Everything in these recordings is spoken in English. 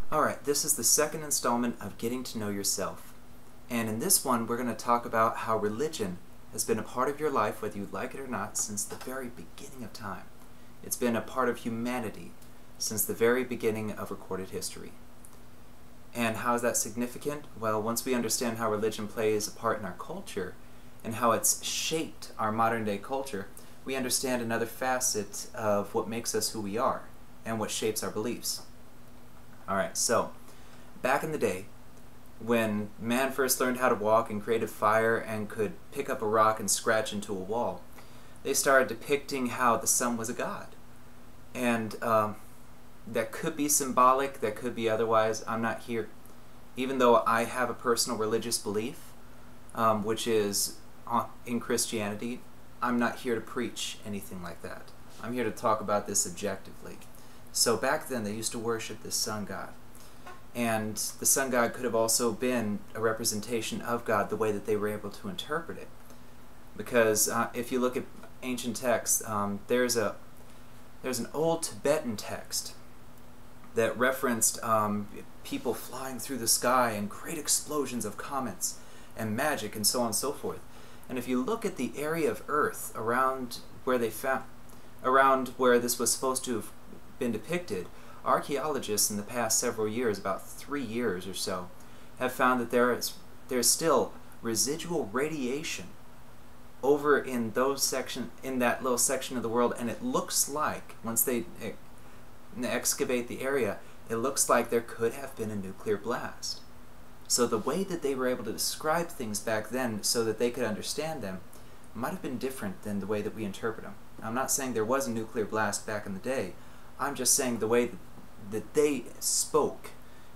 Alright, this is the second installment of Getting to Know Yourself. And in this one, we're going to talk about how religion has been a part of your life, whether you like it or not, since the very beginning of time. It's been a part of humanity since the very beginning of recorded history. And how is that significant? Well, once we understand how religion plays a part in our culture and how it's shaped our modern-day culture, we understand another facet of what makes us who we are and what shapes our beliefs. Alright, so back in the day, when man first learned how to walk and created fire and could pick up a rock and scratch into a wall, they started depicting how the sun was a god. And that could be symbolic, that could be otherwise. I'm not here. Even though I have a personal religious belief, which is in Christianity, I'm not here to preach anything like that. I'm here to talk about this objectively. So back then they used to worship this sun god. And the sun god could have also been a representation of God the way that they were able to interpret it. Because if you look at ancient texts, there's an old Tibetan text that referenced people flying through the sky and great explosions of comets and magic and so on and so forth. And if you look at the area of Earth around where this was supposed to have been depicted, archaeologists in the past several years, about 3 years or so, have found that there's still residual radiation over in that little section of the world, and it looks like, once they excavate the area, it looks like there could have been a nuclear blast. So the way that they were able to describe things back then so that they could understand them might have been different than the way that we interpret them. I'm not saying there was a nuclear blast back in the day. I'm just saying the way that they spoke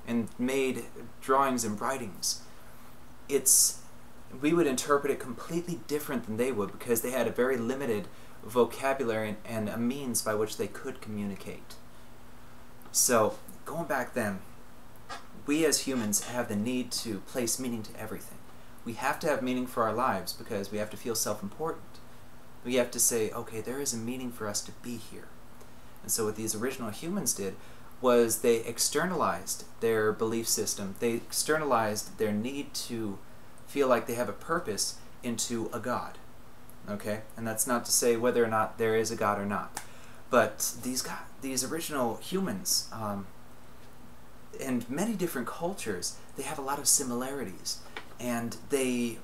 and made drawings and writings, we would interpret it completely different than they would, because they had a very limited vocabulary and a means by which they could communicate. So, going back then, we as humans have the need to place meaning to everything. We have to have meaning for our lives because we have to feel self-important. We have to say, okay, there is a meaning for us to be here. And so what these original humans did was they externalized their belief system. They externalized their need to feel like they have a purpose into a god. Okay? And that's not to say whether or not there is a god or not. But these original humans, in many different cultures, they have a lot of similarities. And they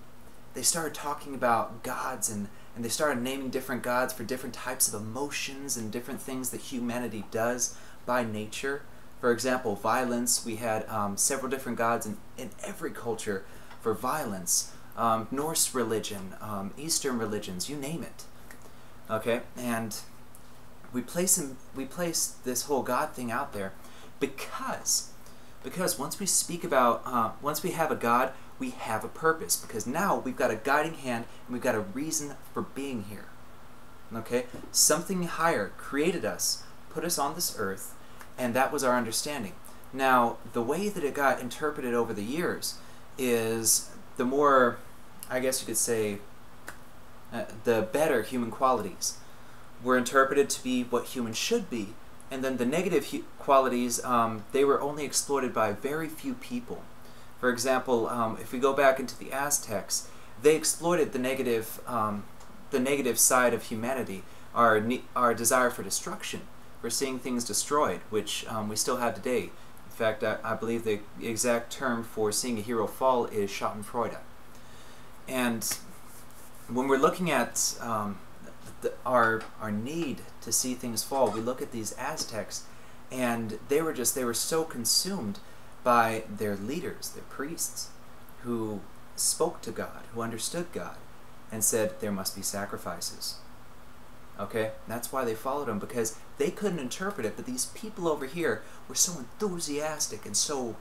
started talking about gods, and they started naming different gods for different types of emotions and different things that humanity does by nature. For example, violence. We had several different gods in every culture for violence. Norse religion, Eastern religions, you name it. Okay, and we place this whole God thing out there because once we speak about, once we have a God, we have a purpose, because now we've got a guiding hand and we've got a reason for being here. Okay? Something higher created us, put us on this earth, and that was our understanding. Now, the way that it got interpreted over the years is the more, I guess you could say, the better human qualities were interpreted to be what humans should be, and then the negative qualities, they were only exploited by very few people. For example, if we go back into the Aztecs, they exploited the negative side of humanity, our desire for destruction, for seeing things destroyed, which we still have today. In fact, I believe the exact term for seeing a hero fall is Schadenfreude. And when we're looking at our need to see things fall, we look at these Aztecs, and they were so consumed by their leaders, their priests, who spoke to God, who understood God, and said there must be sacrifices. Okay? That's why they followed him, because they couldn't interpret it, but these people over here were so enthusiastic and so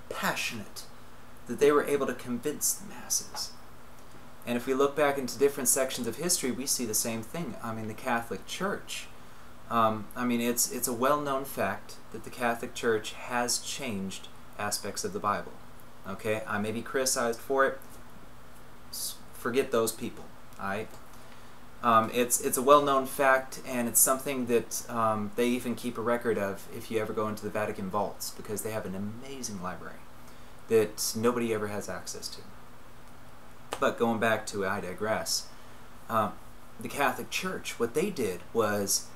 passionate that they were able to convince the masses. And if we look back into different sections of history, we see the same thing. I mean, the Catholic Church. I mean, it's a well-known fact that the Catholic Church has changed aspects of the Bible. Okay? I may be criticized for it. Forget those people. Alright? It's a well-known fact, and it's something that they even keep a record of if you ever go into the Vatican vaults, because they have an amazing library that nobody ever has access to. But going back to I digress, the Catholic Church, what they did was,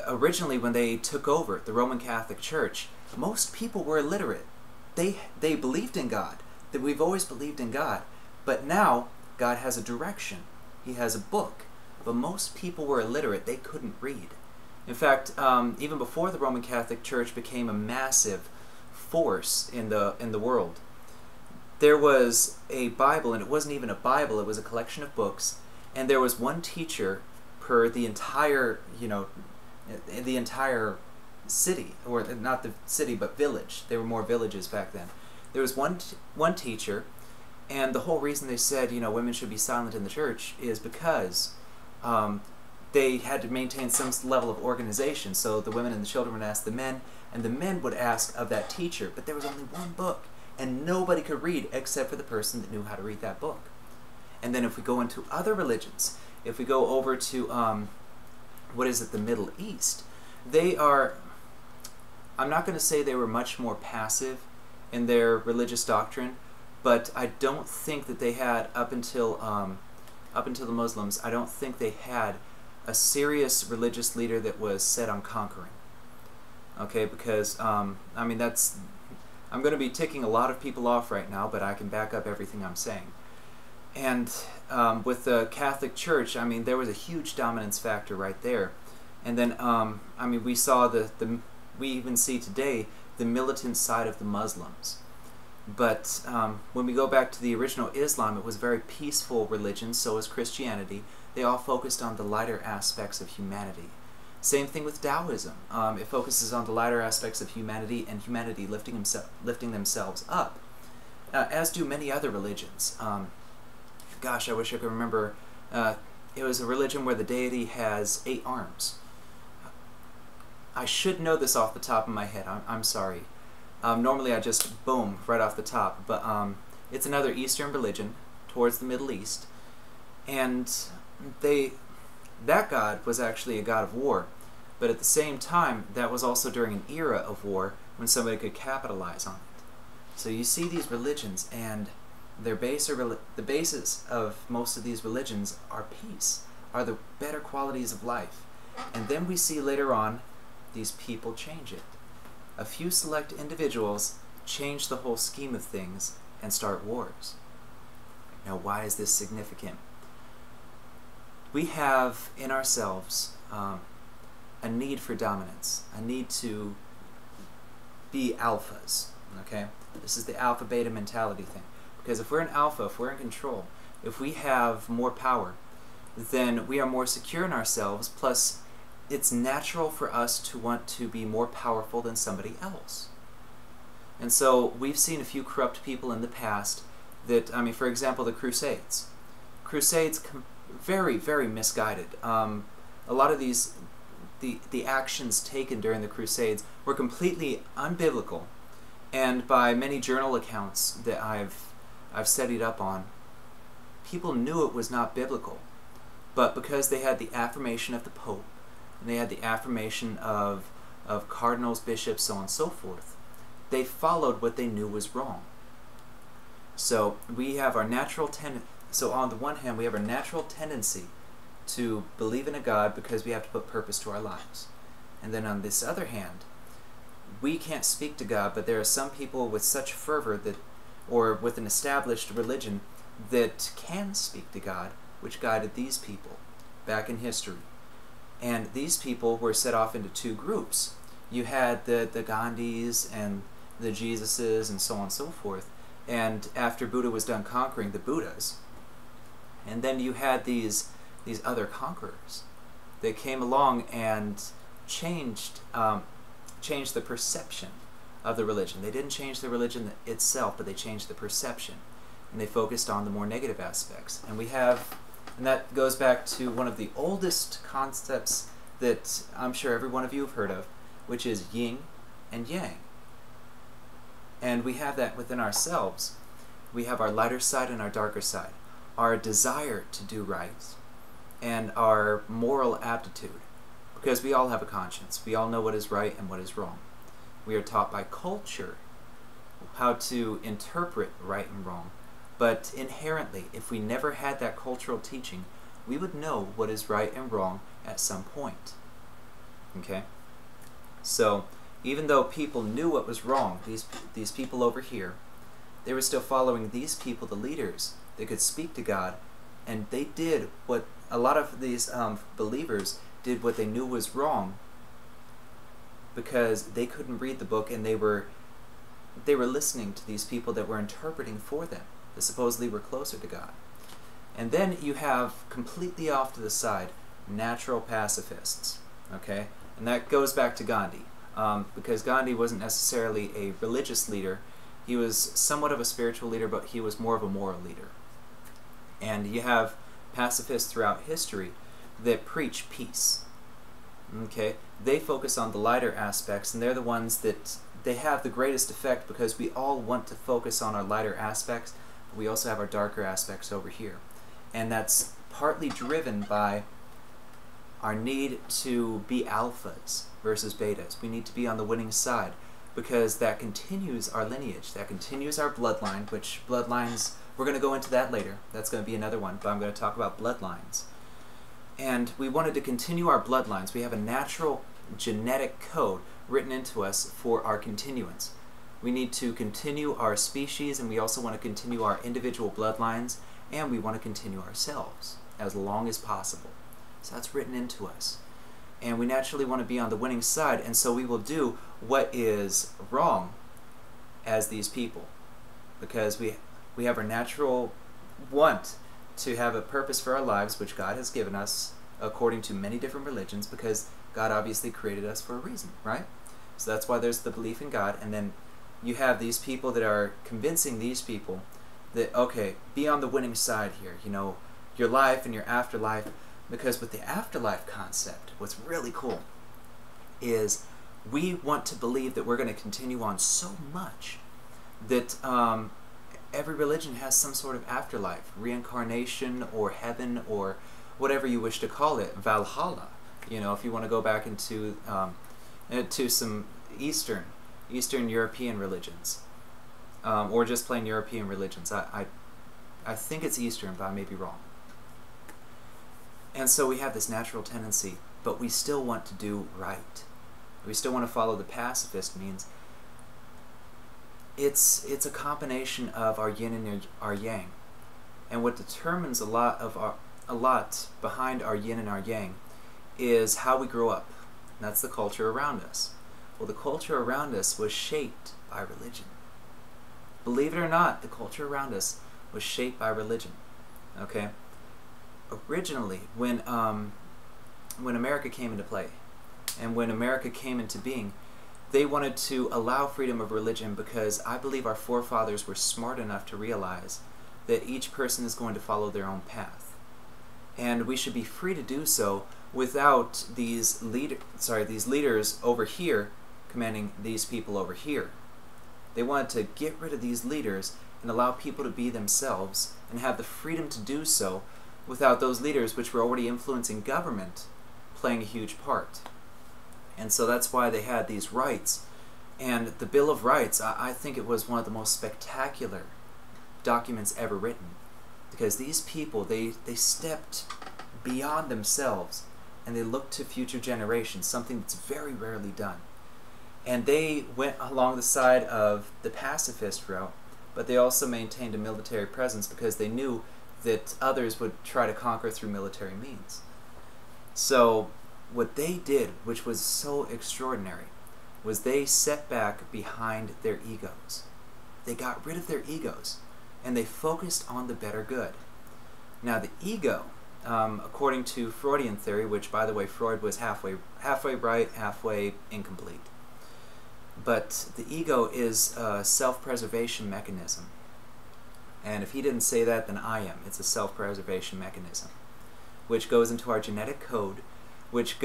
originally when they took over the Roman Catholic Church, most people were illiterate. They believed in God, that we've always believed in God, but now God has a direction. He has a book. But most people were illiterate. They couldn't read. In fact, even before the Roman Catholic Church became a massive force in the world, there was a Bible, and it wasn't even a Bible, it was a collection of books, and there was one teacher per the entire, the entire city, or not the city, but village. There were more villages back then. There was one teacher, and the whole reason they said, women should be silent in the church is because they had to maintain some level of organization. So the women and the children would ask the men, and the men would ask of that teacher, but there was only one book, and nobody could read except for the person that knew how to read that book. And then if we go into other religions, if we go over to, the Middle East, they are, I'm not going to say they were much more passive in their religious doctrine, but I don't think that they had, up until the Muslims, I don't think they had a serious religious leader that was set on conquering. Okay, because, I'm going to be ticking a lot of people off right now, but I can back up everything I'm saying. And with the Catholic Church, there was a huge dominance factor right there. And then, we saw we even see today the militant side of the Muslims. But when we go back to the original Islam, it was a very peaceful religion, so was Christianity. They all focused on the lighter aspects of humanity. Same thing with Taoism. It focuses on the lighter aspects of humanity and humanity lifting themselves up, as do many other religions. Gosh, I wish I could remember. It was a religion where the deity has 8 arms. I should know this off the top of my head. I'm sorry. Normally I just boom right off the top, but it's another Eastern religion towards the Middle East, and that god was actually a god of war, but at the same time that was also during an era of war when somebody could capitalize on it. So you see these religions, and the basis of most of these religions are peace, are the better qualities of life, and then we see later on these people change it. A few select individuals change the whole scheme of things and start wars. Now, why is this significant? We have in ourselves a need for dominance, a need to be alphas, okay? This is the alpha-beta mentality thing. Because if we're an alpha, if we're in control, if we have more power, then we are more secure in ourselves, plus it's natural for us to want to be more powerful than somebody else. And so we've seen a few corrupt people in the past that, for example, the Crusades. Crusades, very, very misguided. A lot of the actions taken during the Crusades were completely unbiblical, and by many journal accounts that I've studied up on, people knew it was not biblical, but because they had the affirmation of the Pope, and they had the affirmation of cardinals, bishops, so on and so forth, they followed what they knew was wrong. So we have our natural So on the one hand, we have our natural tendency to believe in a God because we have to put purpose to our lives. And then on this other hand, we can't speak to God, but there are some people with such fervor that, or with an established religion, that can speak to God, which guided these people back in history. And these people were set off into 2 groups. You had the Gandhis and the Jesuses and so on and so forth. And after Buddha was done conquering, the Buddhas. And then you had these other conquerors that came along and changed the perception of the religion. They didn't change the religion itself, but they changed the perception. And they focused on the more negative aspects. And that goes back to one of the oldest concepts that I'm sure every one of you have heard of, which is yin and yang. And we have that within ourselves. We have our lighter side and our darker side. Our desire to do right and our moral aptitude, because we all have a conscience. We all know what is right and what is wrong. We are taught by culture how to interpret right and wrong. But inherently, if we never had that cultural teaching, we would know what is right and wrong at some point. Okay? So, even though people knew what was wrong, these people over here, they were still following these people, the leaders. They could speak to God, and they did what a lot of these believers did what they knew was wrong, because they couldn't read the book, and they were listening to these people that were interpreting for them, that supposedly were closer to God. And then you have, completely off to the side, natural pacifists. Okay? And that goes back to Gandhi, because Gandhi wasn't necessarily a religious leader. He was somewhat of a spiritual leader, but he was more of a moral leader. And you have pacifists throughout history that preach peace. Okay? They focus on the lighter aspects, and they're the ones that they have the greatest effect, because we all want to focus on our lighter aspects, but we also have our darker aspects over here. And that's partly driven by our need to be alphas versus betas. We need to be on the winning side, because that continues our lineage, that continues our bloodline, which bloodlines, we're going to go into that later. That's going to be another one, but I'm going to talk about bloodlines. And we wanted to continue our bloodlines. We have a natural genetic code written into us for our continuance. We need to continue our species, and we also want to continue our individual bloodlines, and we want to continue ourselves as long as possible. So that's written into us. And we naturally want to be on the winning side, and so we will do what is wrong as these people, because we have our natural want to have a purpose for our lives, which God has given us according to many different religions, because God obviously created us for a reason, right? So that's why there's the belief in God, and then you have these people that are convincing these people that, okay, be on the winning side here, you know, your life and your afterlife. Because with the afterlife concept, what's really cool is we want to believe that we're going to continue on so much that every religion has some sort of afterlife, reincarnation or heaven or whatever you wish to call it, Valhalla. You know, if you want to go back into to some Eastern European religions, or just plain European religions. I think it's Eastern, but I may be wrong. And so we have this natural tendency, but we still want to do right. We still want to follow the pacifist means. It's a combination of our yin and our yang. And what determines a lot behind our yin and our yang is how we grow up. And that's the culture around us. Well, the culture around us was shaped by religion. Believe it or not, the culture around us was shaped by religion. Okay? Originally, when America came into play, and when America came into being, they wanted to allow freedom of religion, because I believe our forefathers were smart enough to realize that each person is going to follow their own path, and we should be free to do so without these leaders over here commanding these people over here. They wanted to get rid of these leaders and allow people to be themselves and have the freedom to do so without those leaders, which were already influencing government, playing a huge part. And so that's why they had these rights. And the Bill of Rights, I think it was one of the most spectacular documents ever written, because these people, they stepped beyond themselves and they looked to future generations, something that's very rarely done. And they went along the side of the pacifist route, but they also maintained a military presence, because they knew that others would try to conquer through military means. So what they did, which was so extraordinary, was they set back behind their egos. They got rid of their egos, and they focused on the better good. Now the ego, according to Freudian theory, which by the way Freud was halfway right, halfway incomplete, but the ego is a self-preservation mechanism. And if he didn't say that, then I am. It's a self-preservation mechanism, which goes into our genetic code, which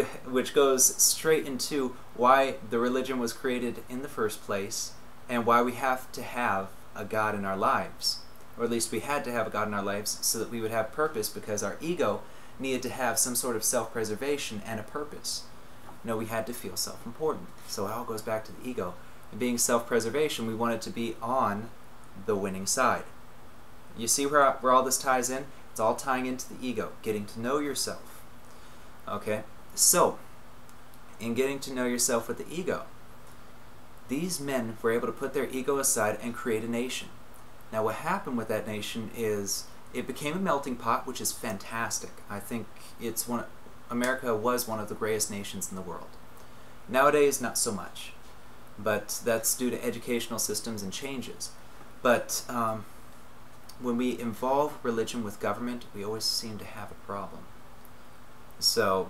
goes straight into why the religion was created in the first place, and why we have to have a God in our lives. Or at least we had to have a God in our lives so that we would have purpose, because our ego needed to have some sort of self-preservation and a purpose. No, we had to feel self-important. So it all goes back to the ego. And being self-preservation, we wanted to be on the winning side. You see where all this ties in? It's all tying into the ego, getting to know yourself. Okay? So, in getting to know yourself with the ego, these men were able to put their ego aside and create a nation. Now what happened with that nation is it became a melting pot, which is fantastic. I think America was one of the greatest nations in the world. Nowadays, not so much. But that's due to educational systems and changes. But when we involve religion with government, we always seem to have a problem. So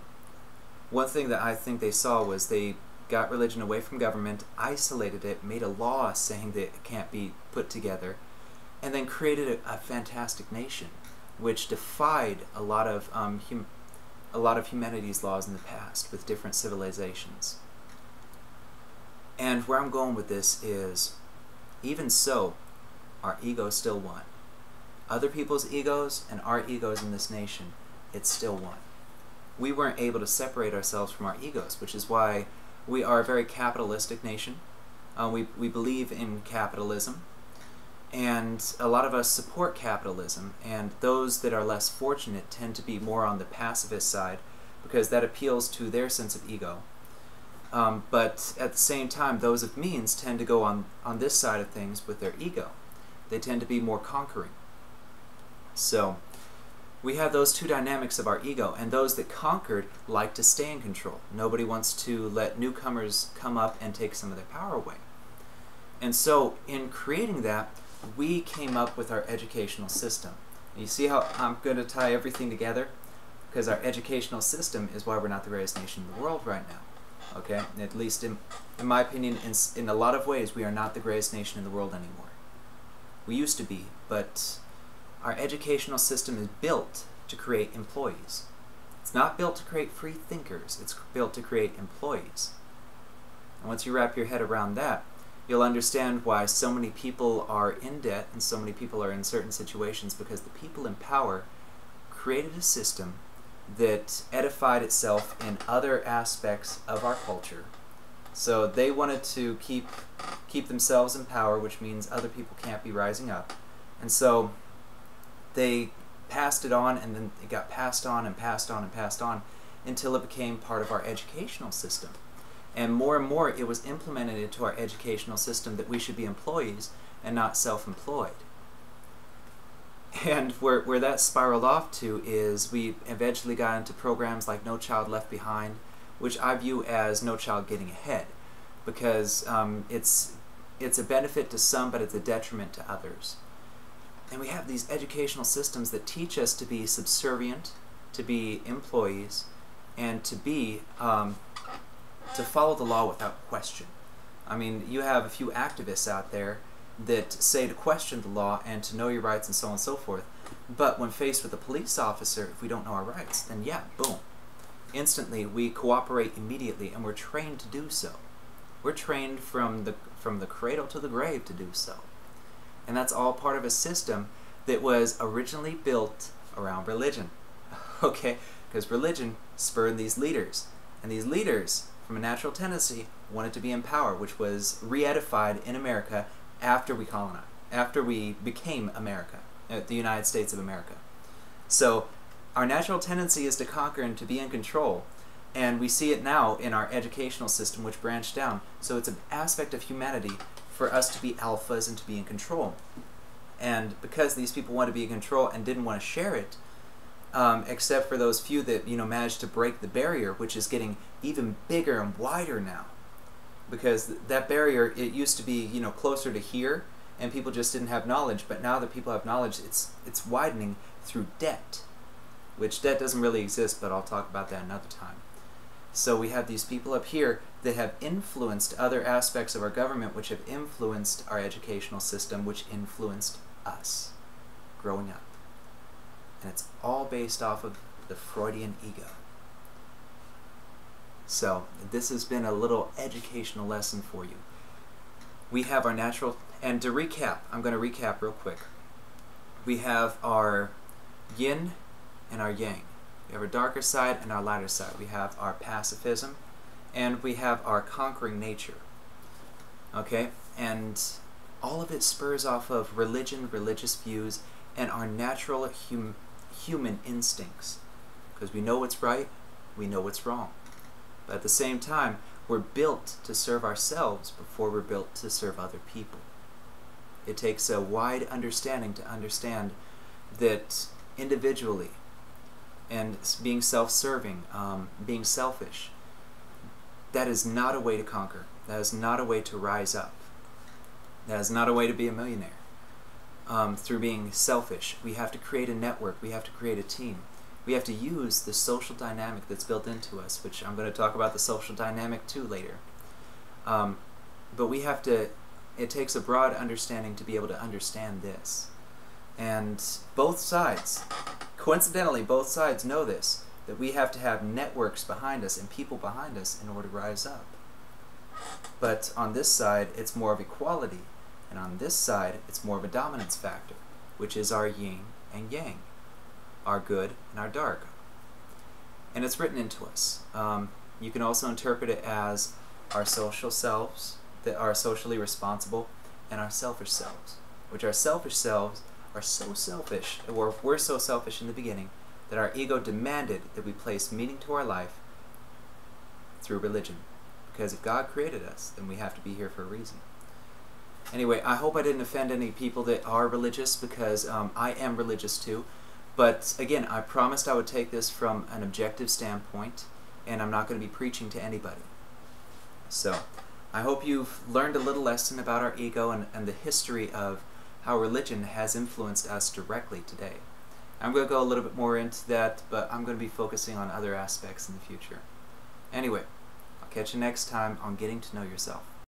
one thing that I think they saw was they got religion away from government, isolated it, made a law saying that it can't be put together, and then created a fantastic nation, which defied a lot of humanity's laws in the past with different civilizations. And where I'm going with this is, even so, our ego still won. Other people's egos and our egos in this nation, it's still one. We weren't able to separate ourselves from our egos, which is why we are a very capitalistic nation. We believe in capitalism, and a lot of us support capitalism, and those that are less fortunate tend to be more on the pacifist side because that appeals to their sense of ego. But at the same time, those of means tend to go on this side of things with their ego. They tend to be more conquering. So we have those two dynamics of our ego, and those that conquered like to stay in control. Nobody wants to let newcomers come up and take some of their power away. And so in creating that, we came up with our educational system. You see how I'm going to tie everything together? Because our educational system is why we're not the greatest nation in the world right now. Okay? At least in my opinion, in a lot of ways, we are not the greatest nation in the world anymore. We used to be, but our educational system is built to create employees. It's not built to create free thinkers, it's built to create employees. And once you wrap your head around that, you'll understand why so many people are in debt and so many people are in certain situations, because the people in power created a system that edified itself in other aspects of our culture. So they wanted to keep themselves in power, which means other people can't be rising up. And so they passed it on, and then it got passed on and passed on and passed on until it became part of our educational system. And more it was implemented into our educational system that we should be employees and not self-employed. And where that spiraled off to is we eventually got into programs like No Child Left Behind, which I view as No Child Getting Ahead, because it's a benefit to some, but it's a detriment to others. And we have these educational systems that teach us to be subservient, to be employees, and to follow the law without question. I mean, you have a few activists out there that say to question the law and to know your rights and so on and so forth, but when faced with a police officer, if we don't know our rights, then yeah, boom. Instantly, we cooperate immediately, and we're trained to do so. We're trained from the cradle to the grave to do so. And that's all part of a system that was originally built around religion. Okay? Because religion spurred these leaders. And these leaders, from a natural tendency, wanted to be in power, which was re-edified in America after we colonized, after we became America, the United States of America. So our natural tendency is to conquer and to be in control. And we see it now in our educational system, which branched down. So it's an aspect of humanity for us to be alphas and to be in control. And because these people want to be in control and didn't want to share it, except for those few that managed to break the barrier, which is getting even bigger and wider now. Because that barrier, it used to be closer to here, and people just didn't have knowledge. But now that people have knowledge, it's widening through debt, which debt doesn't really exist, but I'll talk about that another time. So we have these people up here that have influenced other aspects of our government, which have influenced our educational system, which influenced us growing up. And it's all based off of the Freudian ego. So this has been a little educational lesson for you. We have our natural, and to recap, I'm going to recap real quick. We have our yin and our yang. We have our darker side and our lighter side. We have our pacifism, and we have our conquering nature. Okay? And all of it spurs off of religion, religious views, and our natural human instincts. Because we know what's right, we know what's wrong. But at the same time, we're built to serve ourselves before we're built to serve other people. It takes a wide understanding to understand that individually, and being self-serving, being selfish, that is not a way to conquer. That is not a way to rise up. That is not a way to be a millionaire. Through being selfish, we have to create a network. We have to create a team. We have to use the social dynamic that's built into us, which I'm going to talk about the social dynamic too later. But we have to, it takes a broad understanding to be able to understand this. And both sides, coincidentally, both sides know this, that we have to have networks behind us and people behind us in order to rise up. But on this side, it's more of equality. And on this side, it's more of a dominance factor, which is our yin and yang, our good and our dark. And it's written into us. You can also interpret it as our social selves that are socially responsible, and our selfish selves, which our selfish selves are so selfish, or we're so selfish in the beginning, that our ego demanded that we place meaning to our life through religion. Because if God created us, then we have to be here for a reason. Anyway, I hope I didn't offend any people that are religious, because I am religious too. But again, I promised I would take this from an objective standpoint, and I'm not going to be preaching to anybody. So, I hope you've learned a little lesson about our ego and the history of how religion has influenced us directly today. I'm going to go a little bit more into that, but I'm going to be focusing on other aspects in the future. Anyway, I'll catch you next time on Getting to Know Yourself.